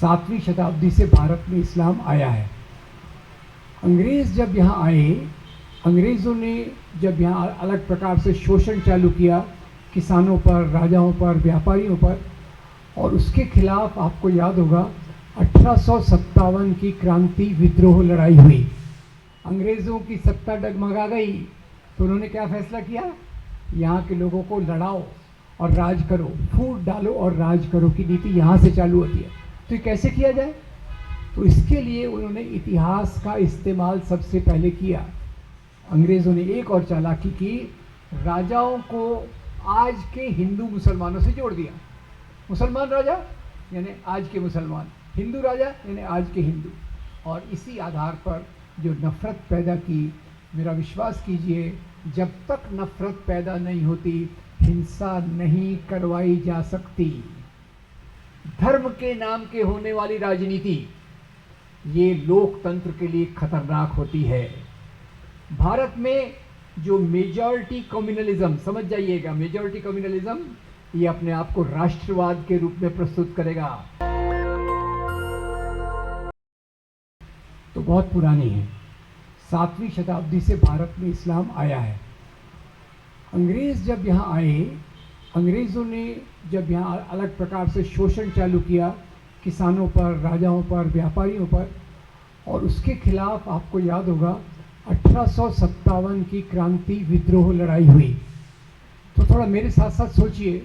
7वीं शताब्दी से भारत में इस्लाम आया है। अंग्रेज़ जब यहाँ आए, अंग्रेज़ों ने जब यहाँ अलग प्रकार से शोषण चालू किया किसानों पर, राजाओं पर, व्यापारियों पर, और उसके खिलाफ आपको याद होगा 1857 की क्रांति विद्रोह लड़ाई हुई। अंग्रेज़ों की सत्ता डगमगा गई तो उन्होंने क्या फैसला किया, यहाँ के लोगों को लड़ाओ और राज करो, फूट डालो और राज करो की नीति यहाँ से चालू होती है। तो ये कैसे किया जाए, तो इसके लिए उन्होंने इतिहास का इस्तेमाल सबसे पहले किया। अंग्रेज़ों ने एक और चालाकी की, राजाओं को आज के हिंदू मुसलमानों से जोड़ दिया। मुसलमान राजा यानी आज के मुसलमान, हिंदू राजा यानी आज के हिंदू, और इसी आधार पर जो नफ़रत पैदा की। मेरा विश्वास कीजिए, जब तक नफ़रत पैदा नहीं होती हिंसा नहीं करवाई जा सकती। धर्म के नाम के होने वाली राजनीति ये लोकतंत्र के लिए खतरनाक होती है। भारत में जो मेजॉरिटी कम्युनलिज्म, समझ जाइएगा, मेजॉरिटी कम्युनलिज्म ये अपने आप को राष्ट्रवाद के रूप में प्रस्तुत करेगा, तो बहुत पुरानी है। 7वीं शताब्दी से भारत में इस्लाम आया है। अंग्रेज़ जब यहाँ आए, अंग्रेज़ों ने जब यहाँ अलग प्रकार से शोषण चालू किया किसानों पर, राजाओं पर, व्यापारियों पर, और उसके खिलाफ आपको याद होगा 1857 की क्रांति विद्रोह लड़ाई हुई। तो थोड़ा मेरे साथ साथ सोचिए,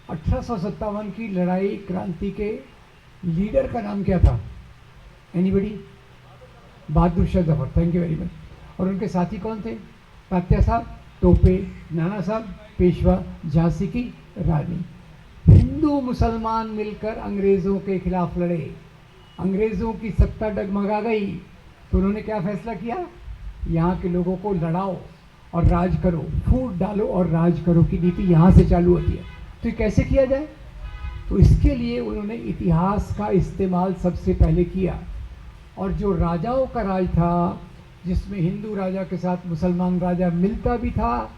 1857 की लड़ाई क्रांति के लीडर का नाम क्या था? Anybody? Bahadur Shah Zafar, thank you very much. और उनके साथी कौन थे? तात्या साहब टोपे, नाना साहब पेशवा, झांसी की रानी। हिंदू मुसलमान मिलकर अंग्रेज़ों के खिलाफ लड़े। अंग्रेज़ों की सत्ता डगमगा गई तो उन्होंने क्या फैसला किया, यहाँ के लोगों को लड़ाओ और राज करो, फूट डालो और राज करो की नीति यहाँ से चालू होती है। तो ये कैसे किया जाए, तो इसके लिए उन्होंने इतिहास का इस्तेमाल सबसे पहले किया। और जो राजाओं का राज था, जिसमें हिंदू राजा के साथ मुसलमान राजा मिलता भी था,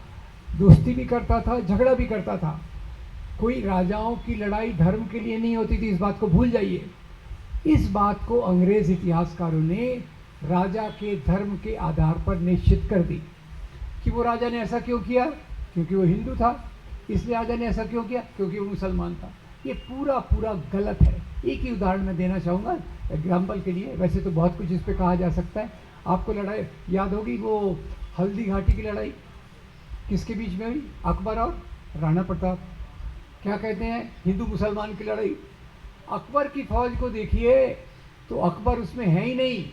दोस्ती भी करता था, झगड़ा भी करता था। कोई राजाओं की लड़ाई धर्म के लिए नहीं होती थी, इस बात को भूल जाइए। इस बात को अंग्रेज इतिहासकारों ने राजा के धर्म के आधार पर निश्चित कर दी कि वो राजा ने ऐसा क्यों किया, क्योंकि वो हिंदू था, इसलिए राजा ने ऐसा क्यों किया, क्योंकि वो मुसलमान था। ये पूरा पूरा गलत है। एक ही उदाहरण मैं देना चाहूँगा एग्जाम्पल के लिए, वैसे तो बहुत कुछ इस पर कहा जा सकता है। आपको लड़ाई याद होगी, वो हल्दी घाटी की लड़ाई किसके बीच में हुई? अकबर और राणा प्रताप। क्या कहते हैं, हिंदू मुसलमान की लड़ाई। अकबर की फौज को देखिए तो अकबर उसमें है ही नहीं।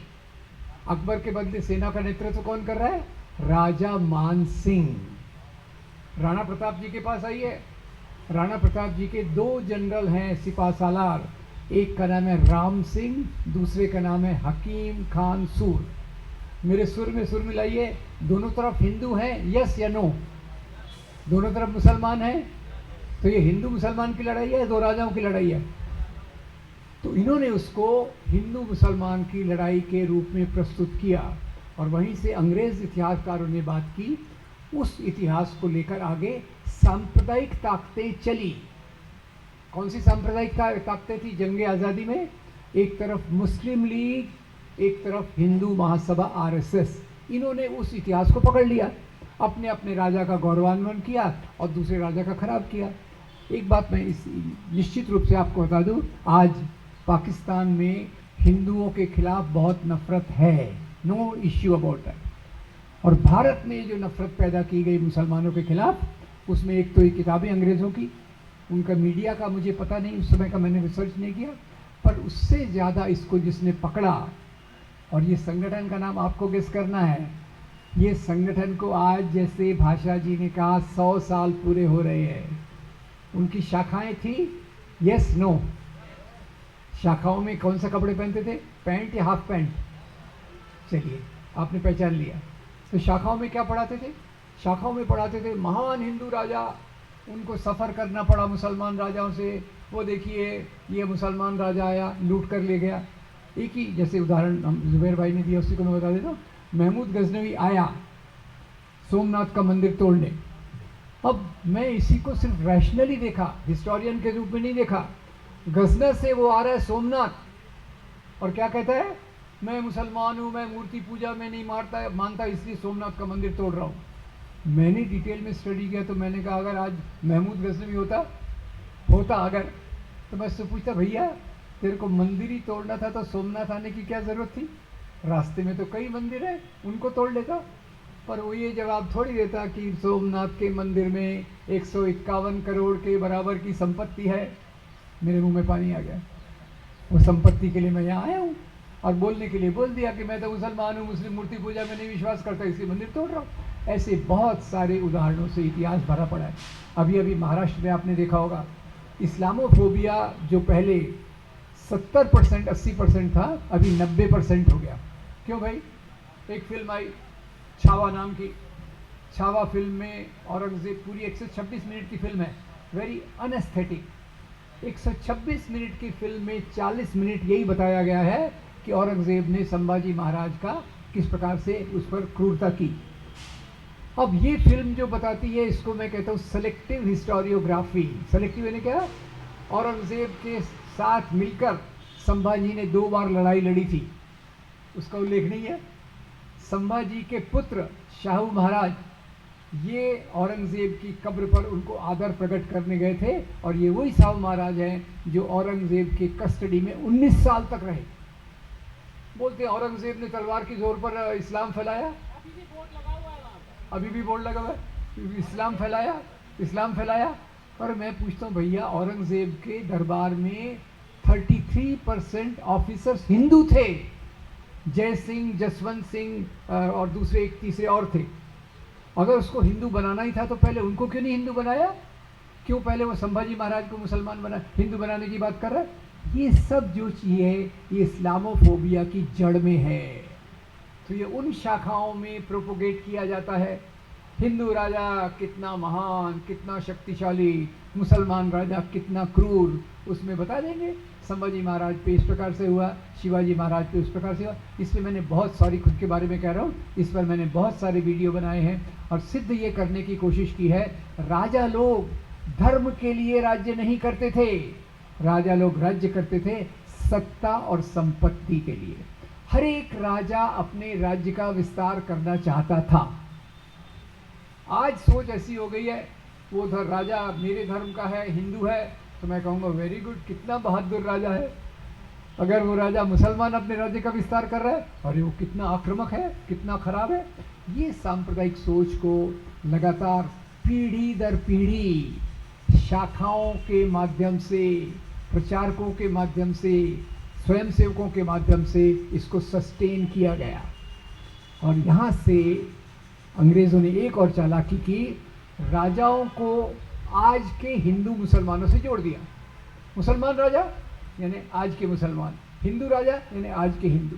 अकबर के बदले सेना का नेतृत्व कौन कर रहा है? राजा मान सिंह। राणा प्रताप जी के पास आइए, राणा प्रताप जी के दो जनरल हैं सिपा सालार, एक का नाम है राम सिंह, दूसरे का नाम है हकीम खान सूर। मेरे सुर में सुर मिलाइए, दोनों तरफ हिंदू हैं, यस या नो? दोनों तरफ मुसलमान हैं। तो ये हिंदू मुसलमान की लड़ाई है, दो राजाओं की लड़ाई है। तो इन्होंने उसको हिंदू मुसलमान की लड़ाई के रूप में प्रस्तुत किया, और वहीं से अंग्रेज इतिहासकारों ने बात की। उस इतिहास को लेकर आगे सांप्रदायिक ताकतें चली। कौन सी सांप्रदायिक ताकतें थी जंगे आज़ादी में? एक तरफ मुस्लिम लीग, एक तरफ हिंदू महासभा आरएसएस। इन्होंने उस इतिहास को पकड़ लिया, अपने अपने राजा का गौरवान्वन किया और दूसरे राजा का खराब किया। एक बात मैं इस निश्चित रूप से आपको बता दूं, आज पाकिस्तान में हिंदुओं के खिलाफ बहुत नफरत है, नो इश्यू अबाउट दैट। और भारत में जो नफरत पैदा की गई मुसलमानों के खिलाफ, उसमें एक तो ये किताबें अंग्रेज़ों की, उनका मीडिया का मुझे पता नहीं, उस समय का मैंने रिसर्च नहीं किया, पर उससे ज़्यादा इसको जिसने पकड़ा, और ये संगठन का नाम आपको गेस करना है। ये संगठन को आज, जैसे भाषा जी ने कहा, 100 साल पूरे हो रहे हैं। उनकी शाखाएं थी, यस नो? शाखाओं में कौन सा कपड़े पहनते थे, पैंट या हाफ पैंट? चलिए आपने पहचान लिया। तो शाखाओं में क्या पढ़ाते थे? शाखाओं में पढ़ाते थे महान हिंदू राजा, उनको सफ़र करना पड़ा मुसलमान राजाओं से। वो देखिए ये मुसलमान राजा आया, लूट कर ले गया। एक ही जैसे उदाहरण हम जुबैर भाई ने दिया, उसी को मैं बता देता हूँ। महमूद गजनवी आया सोमनाथ का मंदिर तोड़ने। अब मैं इसी को सिर्फ रैशनली देखा, हिस्टोरियन के रूप में नहीं देखा। गजनर से वो आ रहा है सोमनाथ और क्या कहता है, मैं मुसलमान हूँ, मैं मूर्ति पूजा में नहीं मानता इसलिए सोमनाथ का मंदिर तोड़ रहा हूँ। मैंने डिटेल में स्टडी किया तो मैंने कहा अगर आज महमूद गजनवी होता अगर, तो मैं उससे पूछता भैया तेरे को मंदिर ही तोड़ना था तो सोमनाथ आने की क्या ज़रूरत थी, रास्ते में तो कई मंदिर हैं उनको तोड़ लेता। पर वो ये जवाब थोड़ी देता कि सोमनाथ के मंदिर में 151 करोड़ के बराबर की संपत्ति है। मेरे मुंह में पानी आ गया। वो संपत्ति के लिए मैं यहाँ आया हूँ और बोलने के लिए बोल दिया कि मैं तो मुसलमान हूँ, मुस्लिम मूर्ति पूजा में नहीं विश्वास करता, इसलिए मंदिर तोड़ रहा हूँ। ऐसे बहुत सारे उदाहरणों से इतिहास भरा पड़ा है। अभी अभी महाराष्ट्र में आपने देखा होगा इस्लामोफोबिया जो पहले 70% 80% था, अभी 90% हो गया। क्यों भाई? एक फिल्म आई छावा नाम की, छावा फिल्म में औरंगजेब, पूरी 126 मिनट की फिल्म है, वेरी अनएस्थेटिक। 126 मिनट की फिल्म में 40 मिनट यही बताया गया है कि औरंगजेब ने संभाजी महाराज का किस प्रकार से उस पर क्रूरता की। अब ये फिल्म जो बताती है इसको मैं कहता हूँ सेलेक्टिव हिस्टोरियोग्राफी। सेलेक्टिव यानी क्या? औरंगजेब के साथ मिलकर संभाजी ने 2 बार लड़ाई लड़ी थी, उसका उल्लेख नहीं है। संभाजी के पुत्र शाहू महाराज ये औरंगजेब की कब्र पर उनको आदर प्रकट करने गए थे और ये वही शाहू महाराज हैं जो औरंगजेब के कस्टडी में 19 साल तक रहे। बोलते हैं औरंगजेब ने तलवार की जोर पर इस्लाम फैलाया, अभी भी बोर्ड लगा हुआ है, इस्लाम फैलाया। पर मैं पूछता हूँ भैया औरंगजेब के दरबार में 33% ऑफिसर्स हिंदू थे, जय सिंह, जसवंत सिंह और दूसरे एक तीसरे और थे। अगर उसको हिंदू बनाना ही था तो पहले उनको क्यों नहीं हिंदू बनाया? क्यों पहले वो संभाजी महाराज को हिंदू बनाने की बात कर रहा है? ये सब जो चीज़ है ये इस्लामोफोबिया की जड़ में है। तो ये उन शाखाओं में प्रोपोगेट किया जाता है। हिंदू राजा कितना महान, कितना शक्तिशाली, मुसलमान राजा कितना क्रूर, उसमें बता देंगे संभाजी महाराज पे इस प्रकार से हुआ, शिवाजी महाराज पे उस प्रकार से हुआ। इसलिए मैंने बहुत सारी, खुद के बारे में कह रहा हूँ, इस पर मैंने बहुत सारे वीडियो बनाए हैं और सिद्ध ये करने की कोशिश की है राजा लोग धर्म के लिए राज्य नहीं करते थे, राजा लोग राज्य करते थे सत्ता और संपत्ति के लिए। हर एक राजा अपने राज्य का विस्तार करना चाहता था। आज सोच ऐसी हो गई है, वो राजा मेरे धर्म का है, हिंदू है, तो मैं कहूँगा वेरी गुड, कितना बहादुर राजा है। अगर वो राजा मुसलमान अपने राज्य का विस्तार कर रहा है, अरे वो कितना आक्रामक है, कितना खराब है। ये सांप्रदायिक सोच को लगातार पीढ़ी दर पीढ़ी शाखाओं के माध्यम से, प्रचारकों के माध्यम से, स्वयंसेवकों के माध्यम से इसको सस्टेन किया गया। और यहाँ से अंग्रेज़ों ने एक और चालाकी की, राजाओं को आज के हिंदू मुसलमानों से जोड़ दिया। मुसलमान राजा यानी आज के मुसलमान, हिंदू राजा यानी आज के हिंदू।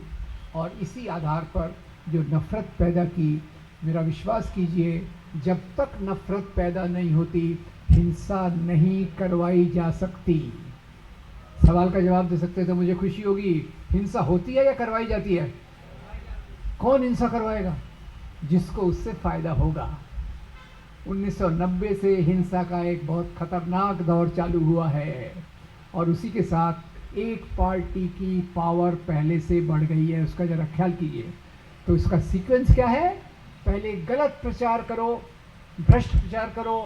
और इसी आधार पर जो नफ़रत पैदा की, मेरा विश्वास कीजिए जब तक नफ़रत पैदा नहीं होती हिंसा नहीं करवाई जा सकती। सवाल का जवाब दे सकते तो मुझे खुशी होगी। हिंसा होती है या करवाई जाती है? कौन हिंसा करवाएगा? जिसको उससे फ़ायदा होगा। 1990 से हिंसा का एक बहुत खतरनाक दौर चालू हुआ है और उसी के साथ एक पार्टी की पावर पहले से बढ़ गई है। उसका ज़रा ख्याल कीजिए। तो इसका सीक्वेंस क्या है? पहले गलत प्रचार करो, भ्रष्ट प्रचार करो,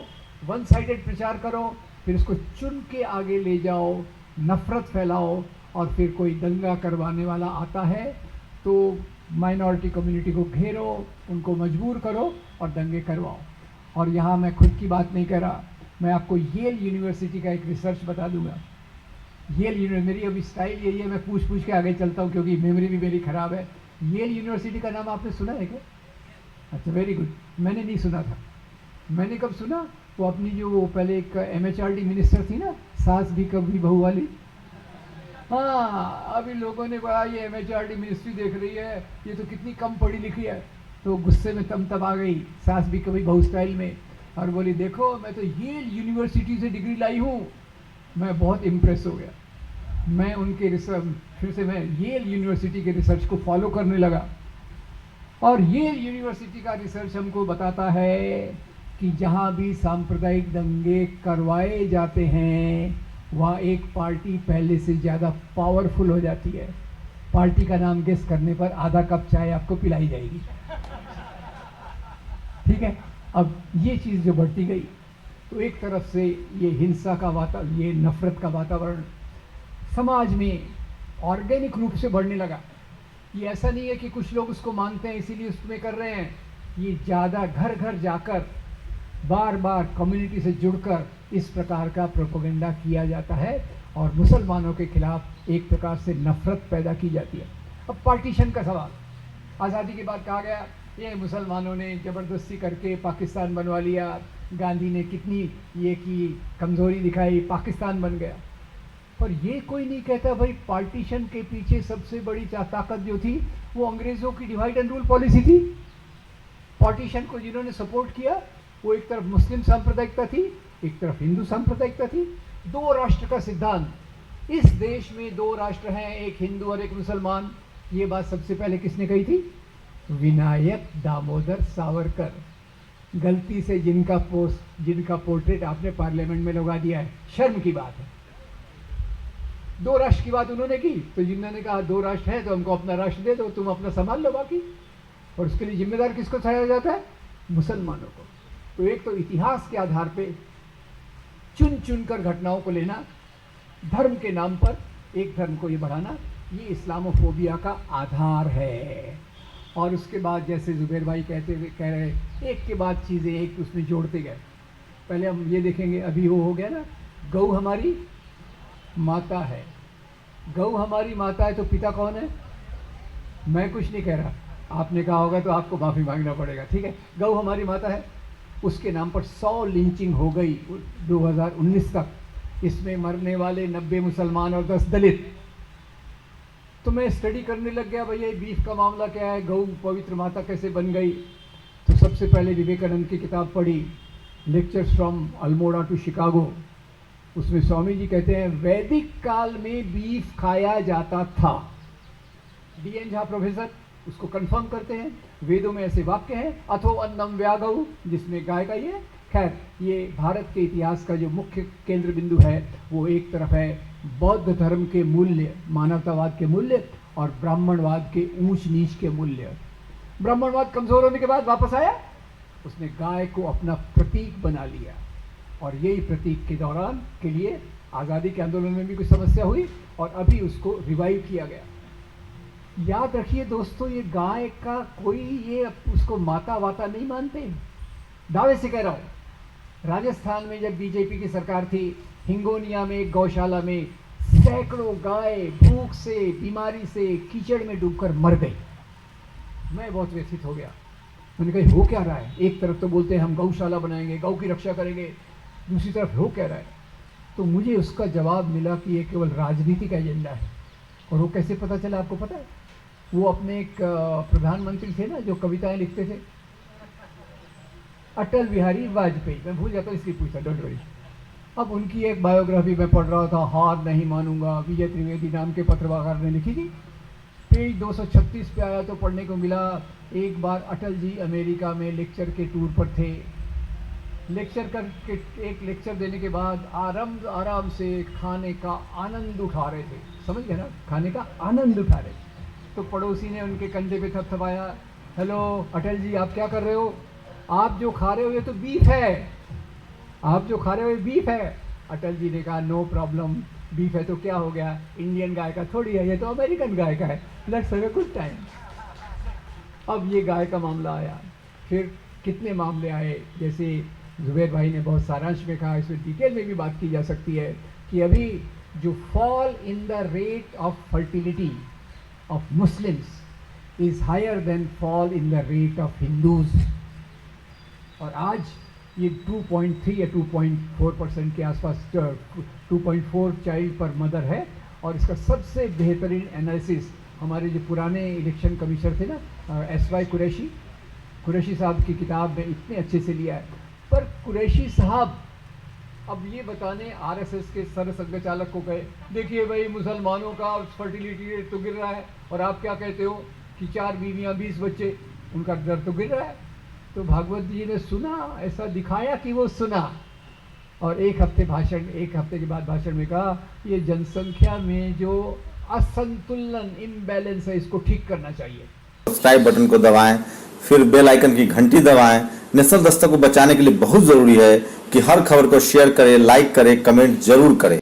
वन साइडेड प्रचार करो, फिर उसको चुन के आगे ले जाओ, नफ़रत फैलाओ, और फिर कोई दंगा करवाने वाला आता है तो माइनॉरिटी कम्युनिटी को घेरो, उनको मजबूर करो और दंगे करवाओ। और यहाँ मैं खुद की बात नहीं कह रहा, मैं आपको येल यूनिवर्सिटी का एक रिसर्च बता दूंगा। येल यूनिवर्सिटी, मेरी अभी स्टाइल यही है, मैं पूछ के आगे चलता हूँ क्योंकि मेमोरी भी मेरी ख़राब है। येल यूनिवर्सिटी का नाम आपने सुना है क्या? अच्छा, वेरी गुड। मैंने नहीं सुना था। मैंने कब सुना? वो अपनी जो वो पहले एक MHRD मिनिस्टर थी ना, सास भी कभी बहू वाली। हाँ, अभी लोगों ने कहा ये MHRD मिनिस्ट्री देख रही है, ये तो कितनी कम पढ़ी लिखी है। तो गुस्से में तब आ गई सास भी कभी बहू स्टाइल में और बोली देखो मैं तो येल यूनिवर्सिटी से डिग्री लाई हूँ। मैं बहुत इम्प्रेस हो गया। मैं उनके रिसर्च, फिर से मैं येल यूनिवर्सिटी के रिसर्च को फॉलो करने लगा। और येल यूनिवर्सिटी का रिसर्च हमको बताता है कि जहाँ भी सांप्रदायिक दंगे करवाए जाते हैं वहाँ एक पार्टी पहले से ज़्यादा पावरफुल हो जाती है। पार्टी का नाम गेस करने पर आधा कप चाय आपको पिलाई जाएगी। ठीक है, अब ये चीज़ जो बढ़ती गई तो एक तरफ से ये हिंसा का वातावरण, ये नफरत का वातावरण समाज में ऑर्गेनिक रूप से बढ़ने लगा। ये ऐसा नहीं है कि कुछ लोग उसको मानते हैं इसीलिए उसमें कर रहे हैं, ये ज़्यादा घर घर जाकर बार बार कम्युनिटी से जुड़कर इस प्रकार का प्रोपेगेंडा किया जाता है और मुसलमानों के खिलाफ एक प्रकार से नफरत पैदा की जाती है। अब पार्टीशन का सवाल, आज़ादी के बाद कहा गया ये मुसलमानों ने ज़बरदस्ती करके पाकिस्तान बनवा लिया, गांधी ने कितनी ये की कमज़ोरी दिखाई, पाकिस्तान बन गया। पर ये कोई नहीं कहता भाई पार्टीशन के पीछे सबसे बड़ी ताकत जो थी वो अंग्रेज़ों की डिवाइड एंड रूल पॉलिसी थी। पार्टीशन को जिन्होंने सपोर्ट किया वो एक तरफ मुस्लिम सांप्रदायिकता थी, एक तरफ हिंदू सांप्रदायिकता थी। दो राष्ट्र का सिद्धांत, इस देश में दो राष्ट्र हैं, एक हिंदू और एक मुसलमान, ये बात सबसे पहले किसने कही थी? विनायक दामोदर सावरकर। गलती से जिनका पोर्ट्रेट आपने पार्लियामेंट में लगा दिया है, शर्म की बात है। दो राष्ट्र की बात उन्होंने की, तो जिन्होंने कहा दो राष्ट्र है तो हमको अपना राष्ट्र दे दो, तुम अपना संभाल लो बाकी। और उसके लिए जिम्मेदार किसको ठहराया जाता है? मुसलमानों को। तो एक तो इतिहास के आधार पे चुन चुन कर घटनाओं को लेना, धर्म के नाम पर एक धर्म को ये बढ़ाना, ये इस्लामोफोबिया का आधार है। और उसके बाद जैसे जुबैर भाई कह रहे एक के बाद चीज़ें एक उसमें जोड़ते गए। पहले हम ये देखेंगे, अभी वो हो गया ना, गौ हमारी माता है। गौ हमारी माता है तो पिता कौन है? मैं कुछ नहीं कह रहा, आपने कहा होगा तो आपको माफ़ी मांगना पड़ेगा, ठीक है। गौ हमारी माता है, उसके नाम पर 100 लिंचिंग हो गई 2019 तक। इसमें मरने वाले 90 मुसलमान और 10 दलित। तो मैं स्टडी करने लग गया भैया बीफ का मामला क्या है, गौ पवित्र माता कैसे बन गई। तो सबसे पहले विवेकानंद की किताब पढ़ी, lectures from Almora to Chicago. उसमें स्वामी जी कहते हैं वैदिक काल में बीफ खाया जाता था। DN झा प्रोफेसर उसको कंफर्म करते हैं, वेदों में ऐसे वाक्य हैं, अथो अन्नम व्यागौ, जिसमें गाय का ये। खैर, ये भारत के इतिहास का जो मुख्य केंद्र बिंदु है वो एक तरफ है बौद्ध धर्म के मूल्य, मानवतावाद के मूल्य, और ब्राह्मणवाद के ऊंच नीच के मूल्य। ब्राह्मणवाद कमजोर होने के बाद वापस आया, उसने गाय को अपना प्रतीक बना लिया, और यही प्रतीक के दौरान के लिए आज़ादी के आंदोलन में भी कुछ समस्या हुई और अभी उसको रिवाइव किया गया। याद रखिए दोस्तों, ये गाय का कोई ये उसको माता वाता नहीं मानते, दावे से कह रहा हूँ। राजस्थान में जब बीजेपी की सरकार थी, हिंगोनिया में एक गौशाला में सैकड़ों गाय भूख से, बीमारी से, कीचड़ में डूबकर मर गई। मैं बहुत व्यथित हो गया। मैंने कहा हो क्या रहा है? एक तरफ तो बोलते हैं हम गौशाला बनाएंगे, गौ की रक्षा करेंगे, दूसरी तरफ हो क्या रहा है? तो मुझे उसका जवाब मिला कि ये केवल राजनीतिक एजेंडा है। और वो कैसे पता चला आपको पता है? वो अपने एक प्रधानमंत्री थे ना जो कविताएं लिखते थे, अटल बिहारी वाजपेयी, मैं भूल जाता हूँ इसलिए पूछा, डोंट वरी। अब उनकी एक बायोग्राफी में पढ़ रहा था, हार नहीं मानूंगा, विजय त्रिवेदी नाम के पत्रकार ने लिखी थी। पेज 236 पे आया तो पढ़ने को मिला, एक बार अटल जी अमेरिका में लेक्चर के टूर पर थे। एक लेक्चर देने के बाद आराम से खाने का आनंद उठा रहे थे, समझ गए ना, खाने का आनंद उठा रहे थे। तो पड़ोसी ने उनके कंधे पे थपथपाया, हेलो अटल जी आप क्या कर रहे हो? आप जो खा रहे हो ये तो बीफ है, आप जो खा रहे हो ये बीफ है। अटल जी ने कहा नो प्रॉब्लम, बीफ है तो क्या हो गया, इंडियन गाय का थोड़ी है, ये तो अमेरिकन गाय का है, let's have a good time. अब ये गाय का मामला आया, फिर कितने मामले आए, जैसे जुबैर भाई ने बहुत सारांश में कहा, इसमें डिटेल में भी बात की जा सकती है कि अभी जो fall in the rate of fertility of Muslims is higher than fall in the rate of Hindus. और आज ये 2.3 या 2.4% के आसपास, 2.4 चाइल्ड पर मदर है। और इसका सबसे बेहतरीन एनालिसिस हमारे जो पुराने इलेक्शन कमिश्नर थे ना, SY कुरैशी साहब की किताब में इतने अच्छे से लिया है। पर कुरैशी साहब अब ये बताने RSS के सरसंघ चालक को कहे, देखिए भाई मुसलमानों का फर्टिलिटी रेट तो गिर रहा है और आप क्या कहते हो कि 4 बीवियाँ 20 बच्चे, उनका दर तो गिर रहा है। तो भागवत जी ने सुना, ऐसा दिखाया कि वो सुना। और एक हफ्ते के बाद भाषण में कहा ये जनसंख्या में जो असंतुलन इम्बैलेंस है इसको ठीक करना चाहिए। सब्सक्राइब बटन को दबाएं, फिर बेल आइकन की घंटी दबाएं। नेशनल दस्तक को बचाने के लिए बहुत जरूरी है कि हर खबर को शेयर करें, लाइक करें, कमेंट जरूर करें।